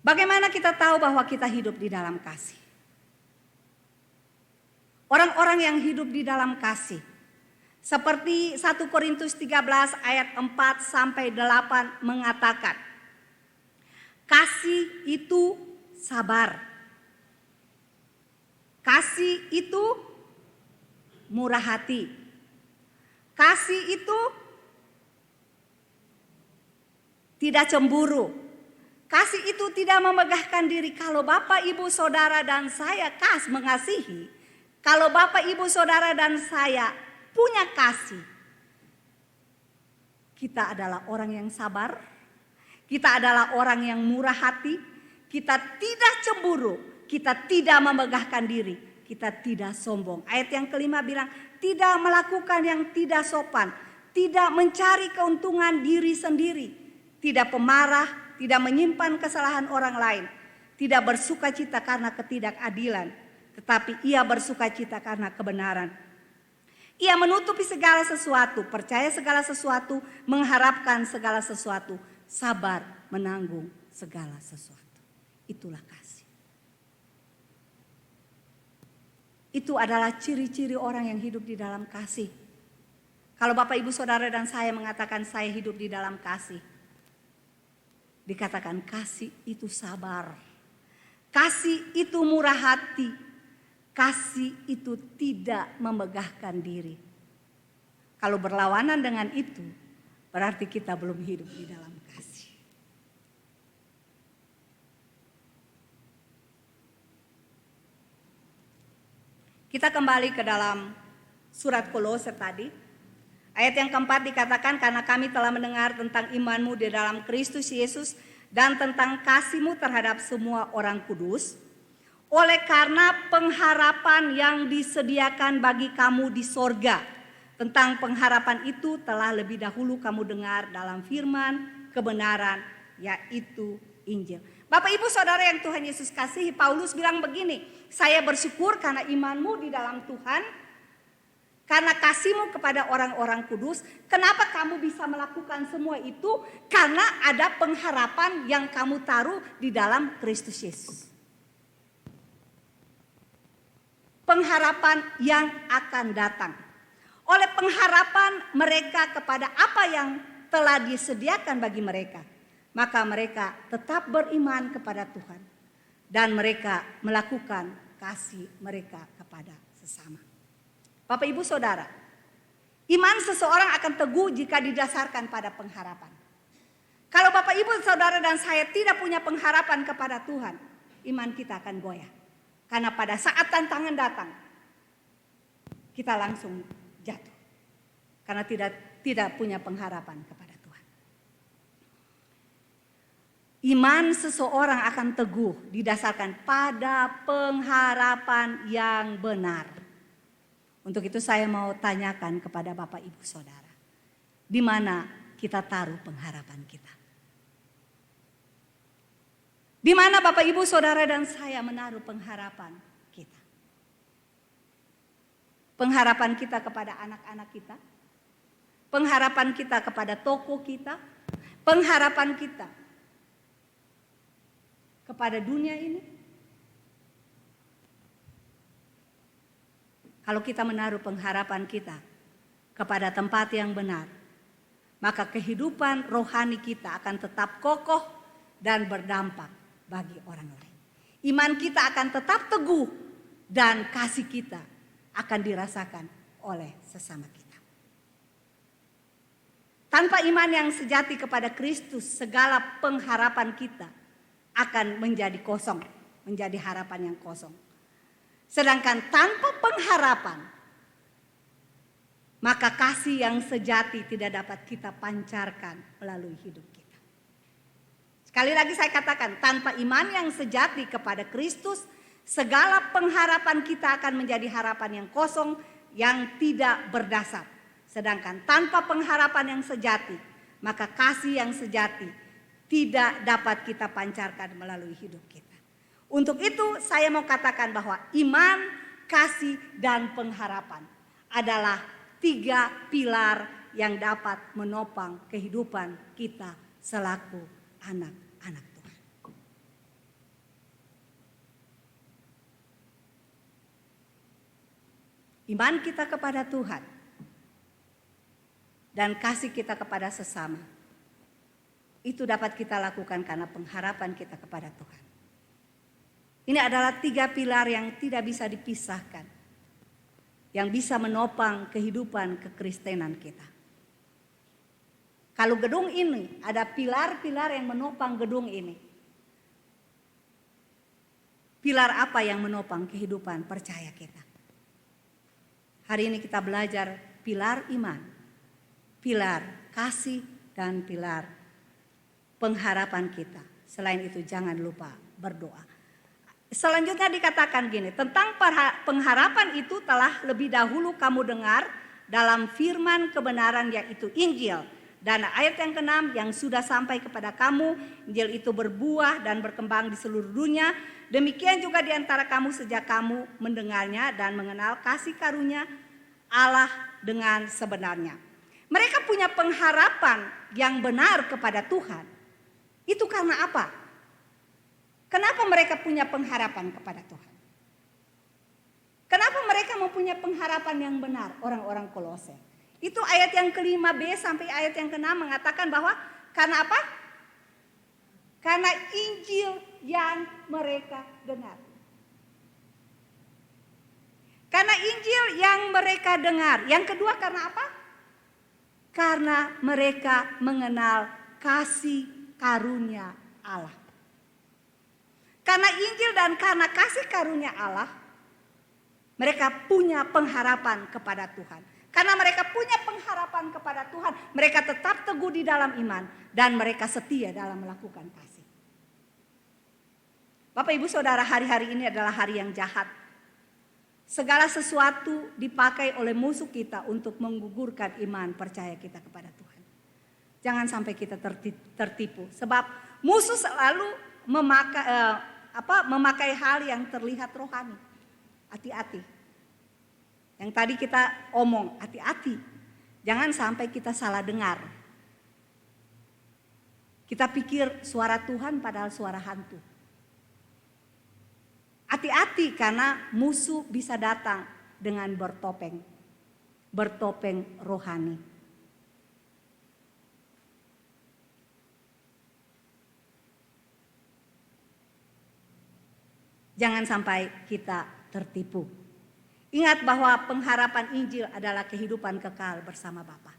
Bagaimana kita tahu bahwa kita hidup di dalam kasih? Orang-orang yang hidup di dalam kasih, seperti 1 Korintus 13 ayat 4 sampai 8 mengatakan, kasih itu sabar. Kasih itu murah hati. Kasih itu tidak cemburu. Kasih itu tidak memegahkan diri. Kalau Bapak, Ibu, Saudara dan saya mengasihi, kalau Bapak, Ibu, Saudara dan saya punya kasih, kita adalah orang yang sabar, kita adalah orang yang murah hati, kita tidak cemburu, kita tidak memegahkan diri, kita tidak sombong. Ayat yang kelima bilang, tidak melakukan yang tidak sopan, tidak mencari keuntungan diri sendiri, tidak pemarah, tidak menyimpan kesalahan orang lain, tidak bersukacita karena ketidakadilan, tetapi ia bersukacita karena kebenaran. Ia menutupi segala sesuatu, percaya segala sesuatu, mengharapkan segala sesuatu, sabar menanggung segala sesuatu. Itulah kasih. Itu adalah ciri-ciri orang yang hidup di dalam kasih. Kalau Bapak Ibu Saudara dan saya mengatakan saya hidup di dalam kasih, dikatakan kasih itu sabar, kasih itu murah hati, kasih itu tidak memegahkan diri. Kalau berlawanan dengan itu, berarti kita belum hidup di dalam kasih. Kita kembali ke dalam surat Kolose tadi. Ayat yang keempat dikatakan, karena kami telah mendengar tentang imanmu di dalam Kristus Yesus dan tentang kasihmu terhadap semua orang kudus. Oleh karena pengharapan yang disediakan bagi kamu di sorga. Tentang pengharapan itu telah lebih dahulu kamu dengar dalam firman kebenaran, yaitu Injil. Bapak Ibu Saudara yang Tuhan Yesus kasihi, Paulus bilang begini, saya bersyukur karena imanmu di dalam Tuhan, karena kasihmu kepada orang-orang kudus. Kenapa kamu bisa melakukan semua itu? Karena ada pengharapan yang kamu taruh di dalam Kristus Yesus. Pengharapan yang akan datang. Oleh pengharapan mereka kepada apa yang telah disediakan bagi mereka, maka mereka tetap beriman kepada Tuhan. Dan mereka melakukan kasih mereka kepada sesama. Bapak Ibu Saudara, iman seseorang akan teguh jika didasarkan pada pengharapan. Kalau Bapak Ibu Saudara dan saya tidak punya pengharapan kepada Tuhan, iman kita akan goyah. Karena pada saat tantangan datang, kita langsung jatuh. Karena tidak punya pengharapan kepada Tuhan. Iman seseorang akan teguh didasarkan pada pengharapan yang benar. Untuk itu saya mau tanyakan kepada Bapak Ibu Saudara, di mana kita taruh pengharapan kita? Di mana Bapak Ibu Saudara dan saya menaruh pengharapan kita? Pengharapan kita kepada anak-anak kita? Pengharapan kita kepada toko kita? Pengharapan kita kepada dunia ini? Kalau kita menaruh pengharapan kita kepada tempat yang benar, maka kehidupan rohani kita akan tetap kokoh dan berdampak bagi orang lain. Iman kita akan tetap teguh dan kasih kita akan dirasakan oleh sesama kita. Tanpa iman yang sejati kepada Kristus, segala pengharapan kita akan menjadi kosong, menjadi harapan yang kosong. Sedangkan tanpa pengharapan, maka kasih yang sejati tidak dapat kita pancarkan melalui hidup kita. Sekali lagi saya katakan, tanpa iman yang sejati kepada Kristus, segala pengharapan kita akan menjadi harapan yang kosong, yang tidak berdasar. Sedangkan tanpa pengharapan yang sejati, maka kasih yang sejati tidak dapat kita pancarkan melalui hidup kita. Untuk itu saya mau katakan bahwa iman, kasih, dan pengharapan adalah 3 pilar yang dapat menopang kehidupan kita selaku anak-anak Tuhan. Iman kita kepada Tuhan dan kasih kita kepada sesama, itu dapat kita lakukan karena pengharapan kita kepada Tuhan. Ini adalah 3 pilar yang tidak bisa dipisahkan, yang bisa menopang kehidupan kekristenan kita. Kalau gedung ini, ada pilar-pilar yang menopang gedung ini. Pilar apa yang menopang kehidupan percaya kita? Hari ini kita belajar pilar iman, pilar kasih, dan pilar pengharapan kita. Selain itu jangan lupa berdoa. Selanjutnya dikatakan gini, tentang pengharapan itu telah lebih dahulu kamu dengar dalam firman kebenaran, yaitu Injil. Dan ayat yang ke-6, yang sudah sampai kepada kamu, Injil itu berbuah dan berkembang di seluruh dunia. Demikian juga di antara kamu sejak kamu mendengarnya dan mengenal kasih karunia Allah dengan sebenarnya. Mereka punya pengharapan yang benar kepada Tuhan. Itu karena apa? Kenapa mereka punya pengharapan kepada Tuhan? Kenapa mereka mempunyai pengharapan yang benar, orang-orang Kolose? Itu ayat yang ke-5b sampai ayat yang ke-6 mengatakan bahwa karena apa? Karena Injil yang mereka dengar. Karena Injil yang mereka dengar. Yang kedua karena apa? Karena mereka mengenal kasih karunia Allah. Karena Injil dan karena kasih karunia Allah, mereka punya pengharapan kepada Tuhan. Karena mereka punya pengharapan kepada Tuhan, mereka tetap teguh di dalam iman dan mereka setia dalam melakukan kasih. Bapak Ibu Saudara, hari-hari ini adalah hari yang jahat. Segala sesuatu dipakai oleh musuh kita untuk menggugurkan iman percaya kita kepada Tuhan. Jangan sampai kita tertipu, sebab musuh selalu memakai hal yang terlihat rohani. Hati-hati. Yang tadi kita omong, hati-hati. Jangan sampai kita salah dengar. Kita pikir suara Tuhan padahal suara hantu. Hati-hati karena musuh bisa datang dengan bertopeng rohani. Jangan sampai kita tertipu. Ingat bahwa pengharapan Injil adalah kehidupan kekal bersama Bapa.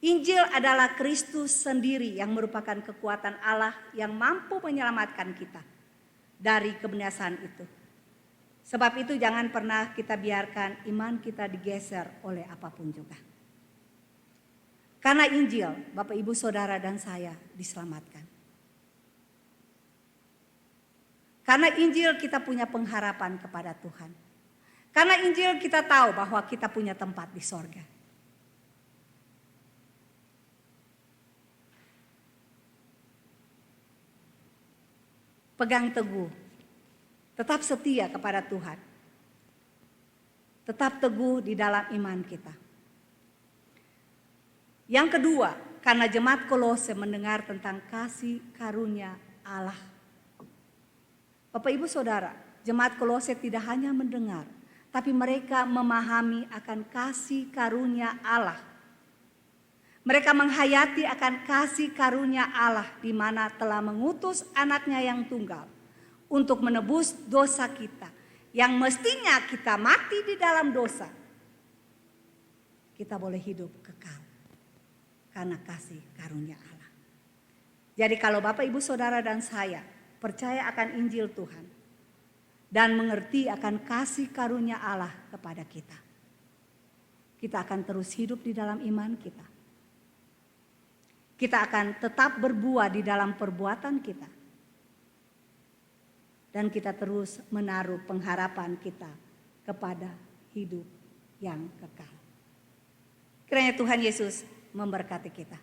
Injil adalah Kristus sendiri yang merupakan kekuatan Allah yang mampu menyelamatkan kita dari kebinasaan itu. Sebab itu jangan pernah kita biarkan iman kita digeser oleh apapun juga. Karena Injil, Bapak Ibu Saudara dan saya diselamatkan. Karena Injil kita punya pengharapan kepada Tuhan. Karena Injil kita tahu bahwa kita punya tempat di sorga. Pegang teguh, tetap setia kepada Tuhan. Tetap teguh di dalam iman kita. Yang kedua, karena jemaat Kolose mendengar tentang kasih karunia Allah. Bapak Ibu Saudara, jemaat Kolose tidak hanya mendengar, tapi mereka memahami akan kasih karunia Allah. Mereka menghayati akan kasih karunia Allah di mana telah mengutus anaknya yang tunggal untuk menebus dosa kita. Yang mestinya kita mati di dalam dosa. Kita boleh hidup kekal karena kasih karunia Allah. Jadi kalau Bapak Ibu Saudara dan saya percaya akan Injil Tuhan dan mengerti akan kasih karunia Allah kepada kita, kita akan terus hidup di dalam iman kita. Kita akan tetap berbuah di dalam perbuatan kita. Dan kita terus menaruh pengharapan kita kepada hidup yang kekal. Kiranya Tuhan Yesus memberkati kita.